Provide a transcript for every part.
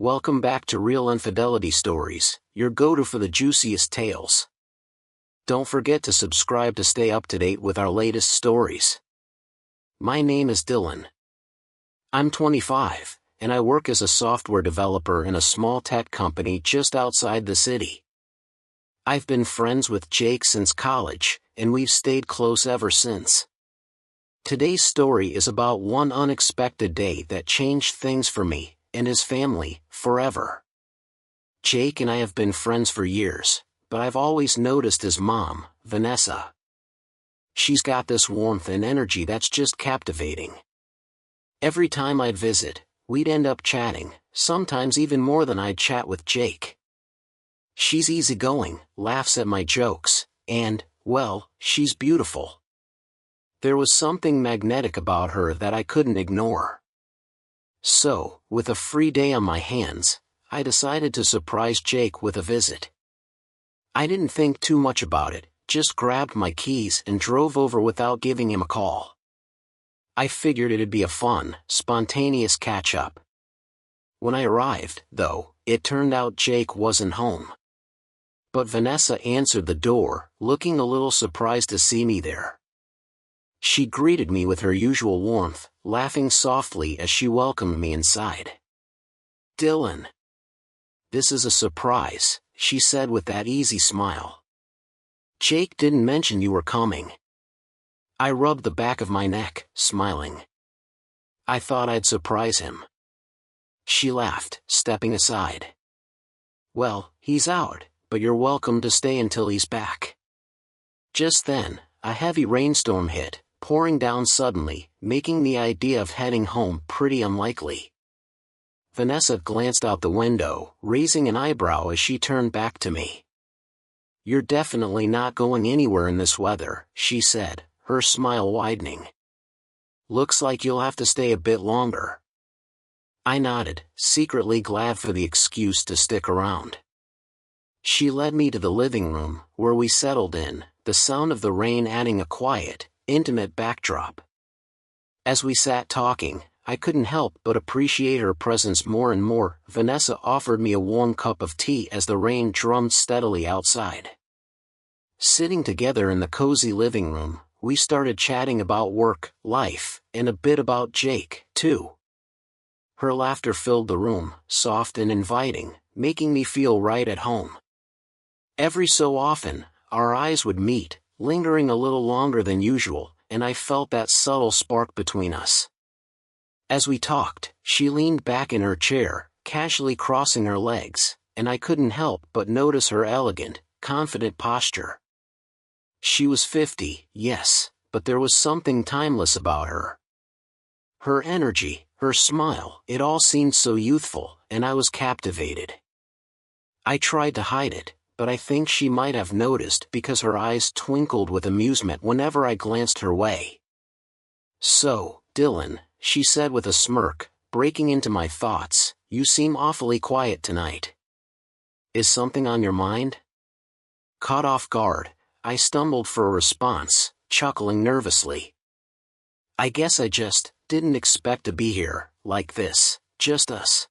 welcome back to Real Infidelity Stories, your go-to for the juiciest tales. Don't forget to subscribe to stay up to date with our latest stories. My name is Dylan. I'm 25, and I work as a software developer in a small tech company just outside the city. I've been friends with Jake since college, and we've stayed close ever since. Today's story is about one unexpected day that changed things for me and his family forever. Jake and I have been friends for years, but I've always noticed his mom, Vanessa. She's got this warmth and energy that's just captivating. Every time I'd visit, we'd end up chatting, sometimes even more than I'd chat with Jake. She's easygoing, laughs at my jokes, and, well, she's beautiful. There was something magnetic about her that I couldn't ignore. So, with a free day on my hands, I decided to surprise Jake with a visit. I didn't think too much about it, just grabbed my keys and drove over without giving him a call. I figured it'd be a fun, spontaneous catch-up. When I arrived, though, it turned out Jake wasn't home. But Vanessa answered the door, looking a little surprised to see me there. She greeted me with her usual warmth, laughing softly as she welcomed me inside. "Dylan. This is a surprise," she said with that easy smile. "Jake didn't mention you were coming." I rubbed the back of my neck, smiling. "I thought I'd surprise him." She laughed, stepping aside. "Well, he's out, but you're welcome to stay until he's back." Just then, a heavy rainstorm hit, pouring down suddenly, making the idea of heading home pretty unlikely. Vanessa glanced out the window, raising an eyebrow as she turned back to me. "You're definitely not going anywhere in this weather," she said, her smile widening. "Looks like you'll have to stay a bit longer." I nodded, secretly glad for the excuse to stick around. She led me to the living room, where we settled in, the sound of the rain adding a quiet, intimate backdrop. As we sat talking, I couldn't help but appreciate her presence more and more. Vanessa offered me a warm cup of tea as the rain drummed steadily outside. Sitting together in the cozy living room, we started chatting about work, life, and a bit about Jake, too. Her laughter filled the room, soft and inviting, making me feel right at home. Every so often, our eyes would meet, lingering a little longer than usual, and I felt that subtle spark between us. As we talked, she leaned back in her chair, casually crossing her legs, and I couldn't help but notice her elegant, confident posture. She was 50, yes, but there was something timeless about her. Her energy, her smile, it all seemed so youthful, and I was captivated. I tried to hide it, but I think she might have noticed because her eyes twinkled with amusement whenever I glanced her way. "So, Dylan," she said with a smirk, breaking into my thoughts, "you seem awfully quiet tonight. Is something on your mind?" Caught off guard, I stumbled for a response, chuckling nervously. "I guess I just didn't expect to be here, like this, just us."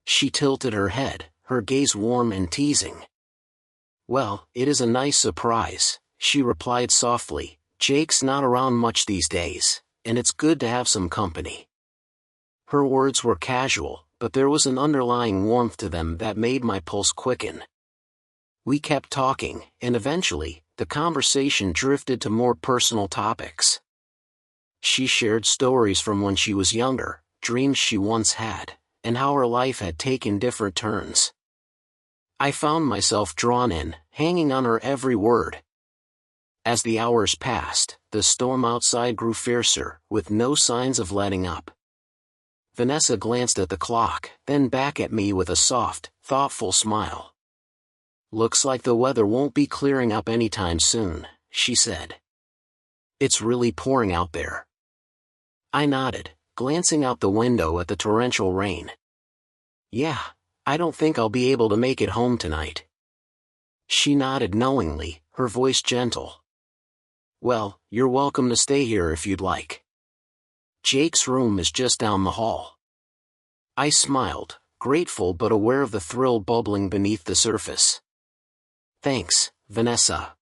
She tilted her head, her gaze warm and teasing. "Well, it is a nice surprise," she replied softly. "Jake's not around much these days, and it's good to have some company." Her words were casual, but there was an underlying warmth to them that made my pulse quicken. We kept talking, and eventually, the conversation drifted to more personal topics. She shared stories from when she was younger, dreams she once had, and how her life had taken different turns. I found myself drawn in, hanging on her every word. As the hours passed, the storm outside grew fiercer, with no signs of letting up. Vanessa glanced at the clock, then back at me with a soft, thoughtful smile. "Looks like the weather won't be clearing up anytime soon," she said. "It's really pouring out there." I nodded, glancing out the window at the torrential rain. "Yeah, I don't think I'll be able to make it home tonight." She nodded knowingly, her voice gentle. "Well, you're welcome to stay here if you'd like. Jake's room is just down the hall." I smiled, grateful but aware of the thrill bubbling beneath the surface. "Thanks, Vanessa.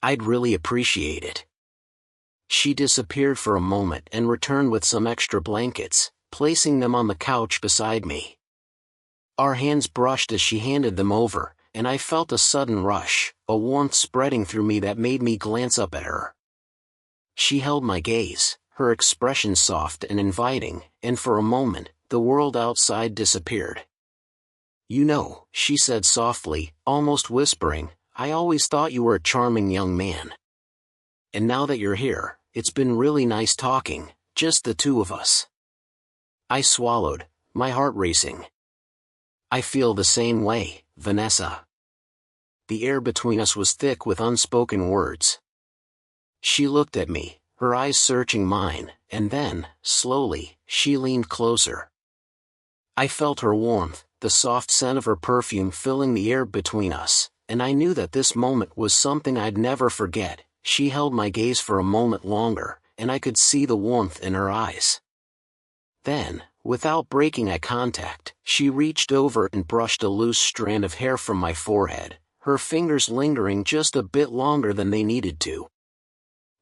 I'd really appreciate it." She disappeared for a moment and returned with some extra blankets, placing them on the couch beside me. Our hands brushed as she handed them over, and I felt a sudden rush, a warmth spreading through me that made me glance up at her. She held my gaze, her expression soft and inviting, and for a moment, the world outside disappeared. "You know," she said softly, almost whispering, "I always thought you were a charming young man. And now that you're here, it's been really nice talking, just the two of us." I swallowed, my heart racing. "I feel the same way, Vanessa." The air between us was thick with unspoken words. She looked at me, her eyes searching mine, and then, slowly, she leaned closer. I felt her warmth, the soft scent of her perfume filling the air between us, and I knew that this moment was something I'd never forget. She held my gaze for a moment longer, and I could see the warmth in her eyes. Then, without breaking eye contact, she reached over and brushed a loose strand of hair from my forehead, her fingers lingering just a bit longer than they needed to.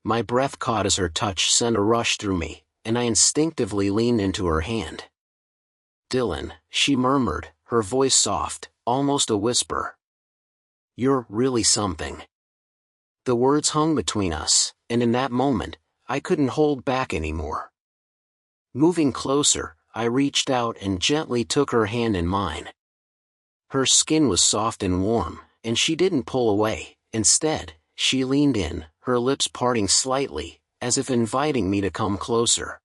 My breath caught as her touch sent a rush through me, and I instinctively leaned into her hand. "Dylan," she murmured, her voice soft, almost a whisper. "You're really something." The words hung between us, and in that moment, I couldn't hold back anymore. Moving closer, I reached out and gently took her hand in mine. Her skin was soft and warm, and she didn't pull away. Instead, she leaned in, her lips parting slightly, as if inviting me to come closer.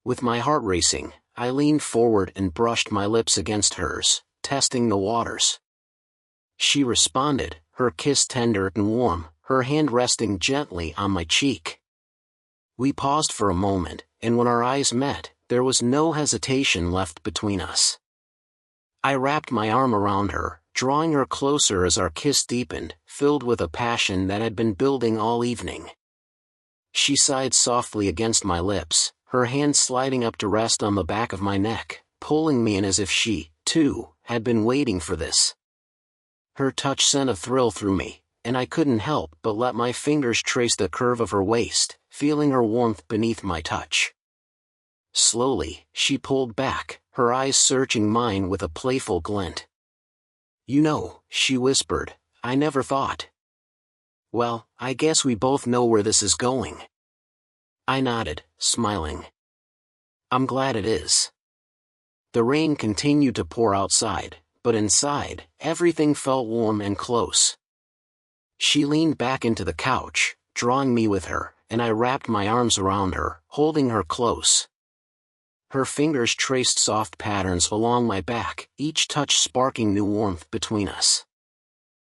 With my heart racing, I leaned forward and brushed my lips against hers, testing the waters. She responded, her kiss tender and warm, her hand resting gently on my cheek. We paused for a moment, and when our eyes met, there was no hesitation left between us. I wrapped my arm around her, drawing her closer as our kiss deepened, filled with a passion that had been building all evening. She sighed softly against my lips, her hand sliding up to rest on the back of my neck, pulling me in as if she, too, had been waiting for this. Her touch sent a thrill through me, and I couldn't help but let my fingers trace the curve of her waist, feeling her warmth beneath my touch. Slowly, she pulled back, her eyes searching mine with a playful glint. "You know," she whispered, "I never thought." "Well, I guess we both know where this is going." I nodded, smiling. "I'm glad it is." The rain continued to pour outside, but inside, everything felt warm and close. She leaned back into the couch, drawing me with her, and I wrapped my arms around her, holding her close. Her fingers traced soft patterns along my back, each touch sparking new warmth between us.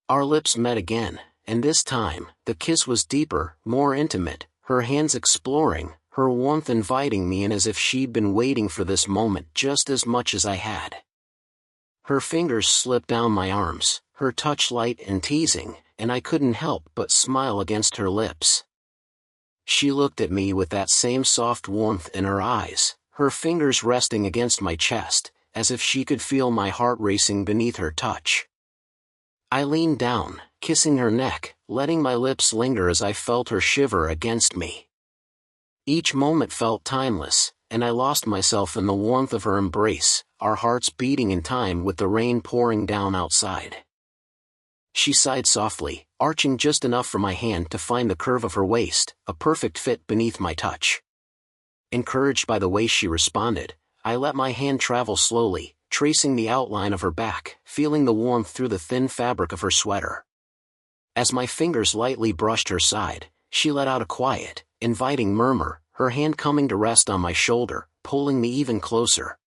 Our lips met again, and this time, the kiss was deeper, more intimate, her hands exploring, her warmth inviting me in as if she'd been waiting for this moment just as much as I had. Her fingers slipped down my arms, her touch light and teasing, and I couldn't help but smile against her lips. She looked at me with that same soft warmth in her eyes, her fingers resting against my chest, as if she could feel my heart racing beneath her touch. I leaned down, kissing her neck, letting my lips linger as I felt her shiver against me. Each moment felt timeless, and I lost myself in the warmth of her embrace, our hearts beating in time with the rain pouring down outside. She sighed softly, arching just enough for my hand to find the curve of her waist, a perfect fit beneath my touch. Encouraged by the way she responded, I let my hand travel slowly, tracing the outline of her back, feeling the warmth through the thin fabric of her sweater. As my fingers lightly brushed her side, she let out a quiet, inviting murmur, her hand coming to rest on my shoulder, pulling me even closer.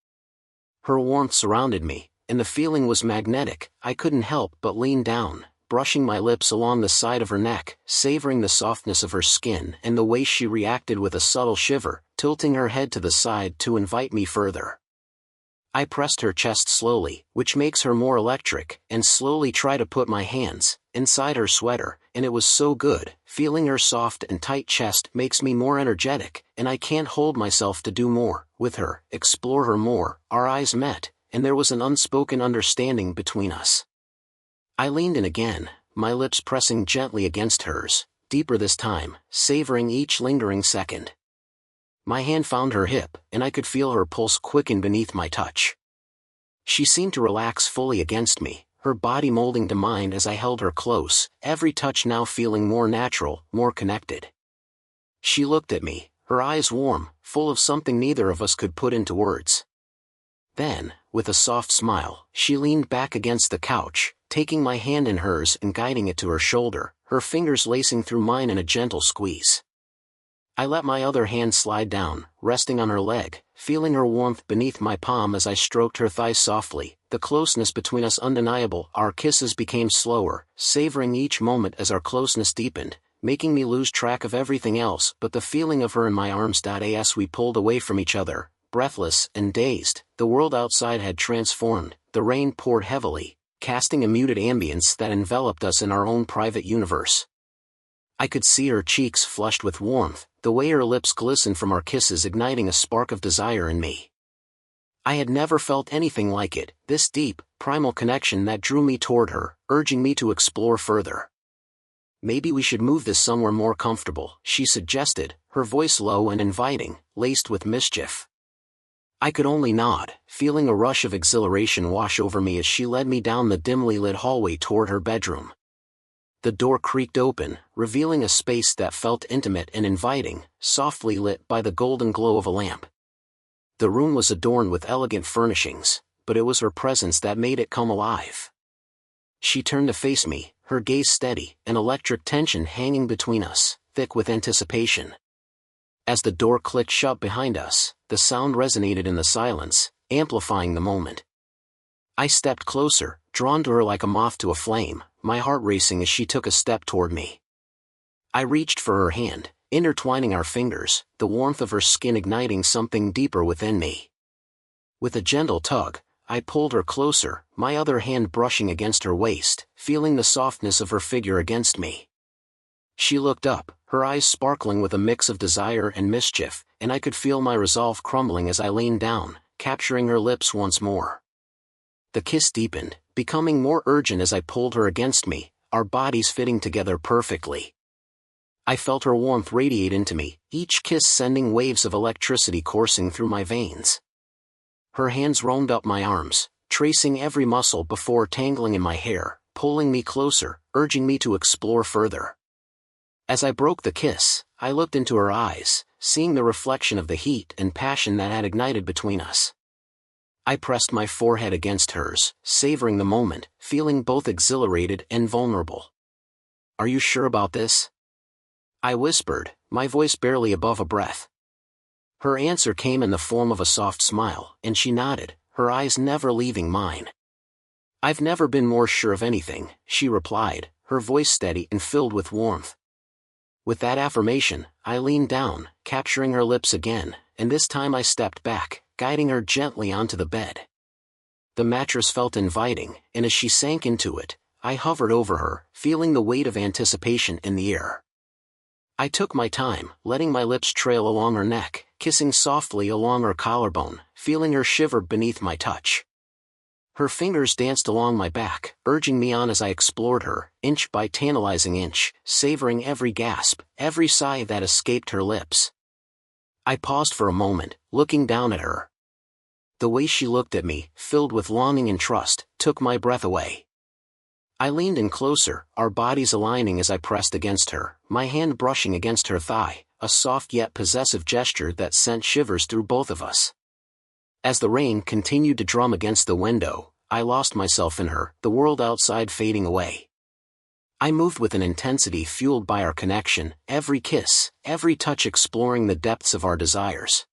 Her warmth surrounded me, and the feeling was magnetic. I couldn't help but lean down, brushing my lips along the side of her neck, savoring the softness of her skin and the way she reacted with a subtle shiver, tilting her head to the side to invite me further. I pressed her chest slowly, which makes her more electric, and slowly tried to put my hands inside her sweater, and it was so good. Feeling her soft and tight chest makes me more energetic, and I can't hold myself to do more with her, explore her more. Our eyes met, and there was an unspoken understanding between us. I leaned in again, my lips pressing gently against hers, deeper this time, savoring each lingering second. My hand found her hip, and I could feel her pulse quicken beneath my touch. She seemed to relax fully against me, her body molding to mine as I held her close, every touch now feeling more natural, more connected. She looked at me, her eyes warm, full of something neither of us could put into words. Then, with a soft smile, she leaned back against the couch, taking my hand in hers and guiding it to her shoulder, her fingers lacing through mine in a gentle squeeze. I let my other hand slide down, resting on her leg, feeling her warmth beneath my palm as I stroked her thighs softly, the closeness between us undeniable. Our kisses became slower, savoring each moment as our closeness deepened, making me lose track of everything else but the feeling of her in my arms. As we pulled away from each other, breathless and dazed, the world outside had transformed, the rain poured heavily, casting a muted ambience that enveloped us in our own private universe. I could see her cheeks flushed with warmth, the way her lips glistened from our kisses igniting a spark of desire in me. I had never felt anything like it, this deep, primal connection that drew me toward her, urging me to explore further. "Maybe we should move this somewhere more comfortable," she suggested, her voice low and inviting, laced with mischief. I could only nod, feeling a rush of exhilaration wash over me as she led me down the dimly lit hallway toward her bedroom. The door creaked open, revealing a space that felt intimate and inviting, softly lit by the golden glow of a lamp. The room was adorned with elegant furnishings, but it was her presence that made it come alive. She turned to face me, her gaze steady, an electric tension hanging between us, thick with anticipation. As the door clicked shut behind us, the sound resonated in the silence, amplifying the moment. I stepped closer, drawn to her like a moth to a flame, my heart racing as she took a step toward me. I reached for her hand, intertwining our fingers, the warmth of her skin igniting something deeper within me. With a gentle tug, I pulled her closer, my other hand brushing against her waist, feeling the softness of her figure against me. She looked up, her eyes sparkling with a mix of desire and mischief, and I could feel my resolve crumbling as I leaned down, capturing her lips once more. The kiss deepened, becoming more urgent as I pulled her against me, our bodies fitting together perfectly. I felt her warmth radiate into me, each kiss sending waves of electricity coursing through my veins. Her hands roamed up my arms, tracing every muscle before tangling in my hair, pulling me closer, urging me to explore further. As I broke the kiss, I looked into her eyes, seeing the reflection of the heat and passion that had ignited between us. I pressed my forehead against hers, savoring the moment, feeling both exhilarated and vulnerable. "Are you sure about this?" I whispered, my voice barely above a breath. Her answer came in the form of a soft smile, and she nodded, her eyes never leaving mine. "I've never been more sure of anything," she replied, her voice steady and filled with warmth. With that affirmation, I leaned down, capturing her lips again, and this time I stepped back, guiding her gently onto the bed. The mattress felt inviting, and as she sank into it, I hovered over her, feeling the weight of anticipation in the air. I took my time, letting my lips trail along her neck, kissing softly along her collarbone, feeling her shiver beneath my touch. Her fingers danced along my back, urging me on as I explored her, inch by tantalizing inch, savoring every gasp, every sigh that escaped her lips. I paused for a moment, looking down at her. The way she looked at me, filled with longing and trust, took my breath away. I leaned in closer, our bodies aligning as I pressed against her, my hand brushing against her thigh, a soft yet possessive gesture that sent shivers through both of us. As the rain continued to drum against the window, I lost myself in her, the world outside fading away. I moved with an intensity fueled by our connection, every kiss, every touch exploring the depths of our desires.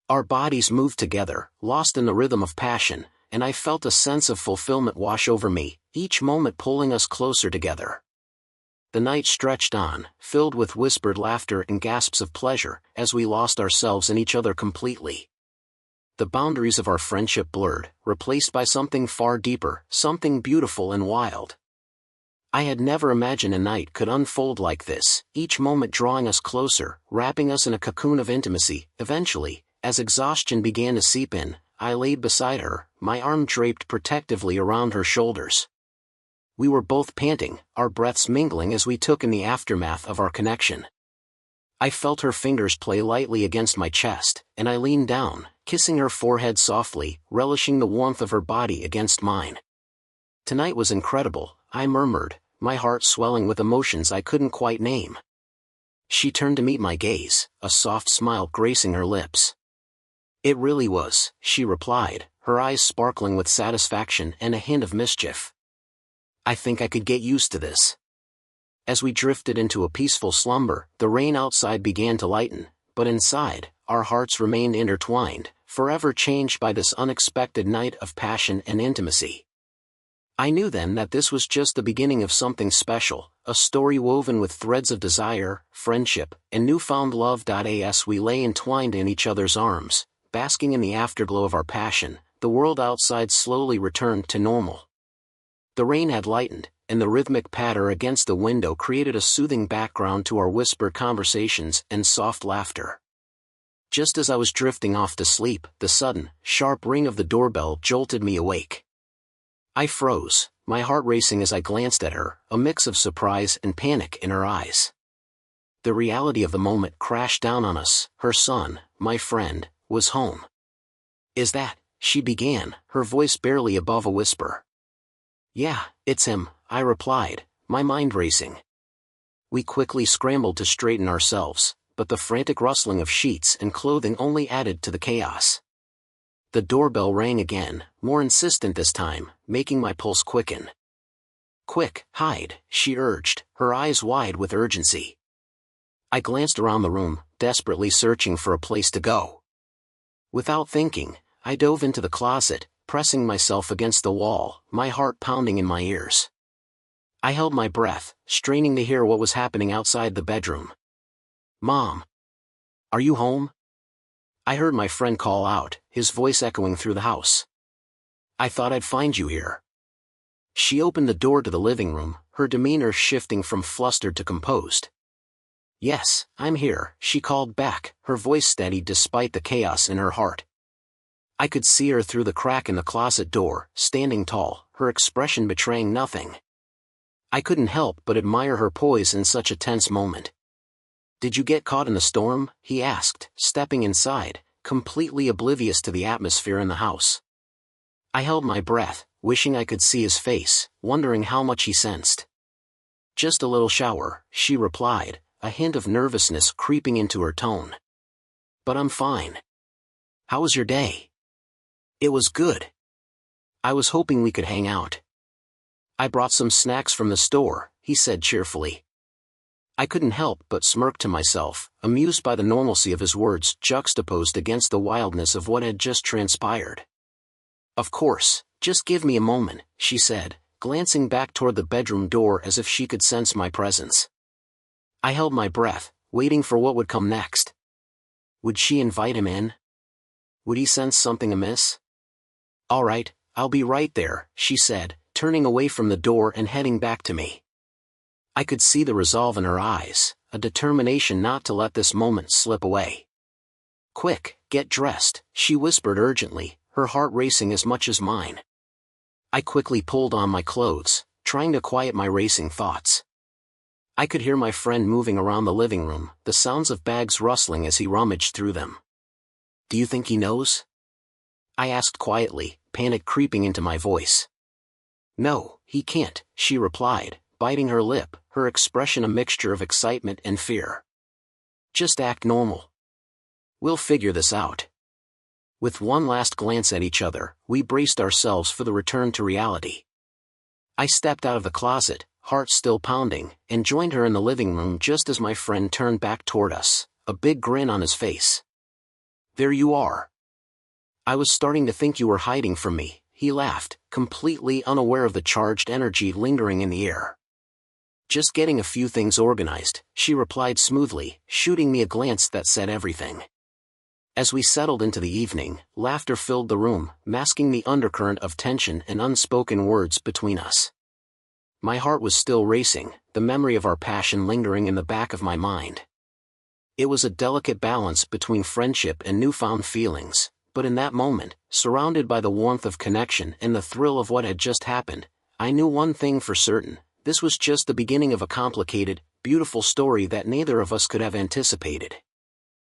Our bodies moved together, lost in the rhythm of passion, and I felt a sense of fulfillment wash over me, each moment pulling us closer together. The night stretched on, filled with whispered laughter and gasps of pleasure, as we lost ourselves in each other completely. The boundaries of our friendship blurred, replaced by something far deeper, something beautiful and wild. I had never imagined a night could unfold like this, each moment drawing us closer, wrapping us in a cocoon of intimacy. Eventually, as exhaustion began to seep in, I laid beside her, my arm draped protectively around her shoulders. We were both panting, our breaths mingling as we took in the aftermath of our connection. I felt her fingers play lightly against my chest, and I leaned down, kissing her forehead softly, relishing the warmth of her body against mine. Tonight was incredible, I murmured, my heart swelling with emotions I couldn't quite name. She turned to meet my gaze, a soft smile gracing her lips. It really was, she replied, her eyes sparkling with satisfaction and a hint of mischief. I think I could get used to this. As we drifted into a peaceful slumber, the rain outside began to lighten, but inside, our hearts remained intertwined, forever changed by this unexpected night of passion and intimacy. I knew then that this was just the beginning of something special, a story woven with threads of desire, friendship, and newfound love. As we lay entwined in each other's arms, basking in the afterglow of our passion, the world outside slowly returned to normal. The rain had lightened, and the rhythmic patter against the window created a soothing background to our whispered conversations and soft laughter. Just as I was drifting off to sleep, the sudden, sharp ring of the doorbell jolted me awake. I froze, my heart racing as I glanced at her, a mix of surprise and panic in her eyes. The reality of the moment crashed down on us. Her son, my friend, was home. "Is that," she began, her voice barely above a whisper. "Yeah, it's him," I replied, my mind racing. We quickly scrambled to straighten ourselves, but the frantic rustling of sheets and clothing only added to the chaos. The doorbell rang again, more insistent this time, making my pulse quicken. "Quick, hide," she urged, her eyes wide with urgency. I glanced around the room, desperately searching for a place to go. Without thinking, I dove into the closet, pressing myself against the wall, my heart pounding in my ears. I held my breath, straining to hear what was happening outside the bedroom. "Mom! Are you home?" I heard my friend call out, his voice echoing through the house. "I thought I'd find you here." She opened the door to the living room, her demeanor shifting from flustered to composed. "Yes, I'm here," she called back, her voice steady despite the chaos in her heart. I could see her through the crack in the closet door, standing tall, her expression betraying nothing. I couldn't help but admire her poise in such a tense moment. "Did you get caught in the storm?" he asked, stepping inside, completely oblivious to the atmosphere in the house. I held my breath, wishing I could see his face, wondering how much he sensed. "Just a little shower," she replied, a hint of nervousness creeping into her tone. "But I'm fine. How was your day?" "It was good. I was hoping we could hang out." "I brought some snacks from the store," he said cheerfully. I couldn't help but smirk to myself, amused by the normalcy of his words juxtaposed against the wildness of what had just transpired. "Of course, just give me a moment," she said, glancing back toward the bedroom door as if she could sense my presence. I held my breath, waiting for what would come next. Would she invite him in? Would he sense something amiss? "All right, I'll be right there," she said, turning away from the door and heading back to me. I could see the resolve in her eyes, a determination not to let this moment slip away. "Quick, get dressed," she whispered urgently, her heart racing as much as mine. I quickly pulled on my clothes, trying to quiet my racing thoughts. I could hear my friend moving around the living room, the sounds of bags rustling as he rummaged through them. "Do you think he knows?" I asked quietly, panic creeping into my voice. "No, he can't," she replied, biting her lip, her expression a mixture of excitement and fear. "Just act normal. We'll figure this out." With one last glance at each other, we braced ourselves for the return to reality. I stepped out of the closet, heart still pounding, and joined her in the living room just as my friend turned back toward us, a big grin on his face. "There you are. I was starting to think you were hiding from me," he laughed, completely unaware of the charged energy lingering in the air. "Just getting a few things organized," she replied smoothly, shooting me a glance that said everything. As we settled into the evening, laughter filled the room, masking the undercurrent of tension and unspoken words between us. My heart was still racing, the memory of our passion lingering in the back of my mind. It was a delicate balance between friendship and newfound feelings, But in that moment, surrounded by the warmth of connection and the thrill of what had just happened, I knew one thing for certain: this was just the beginning of a complicated, beautiful story that neither of us could have anticipated.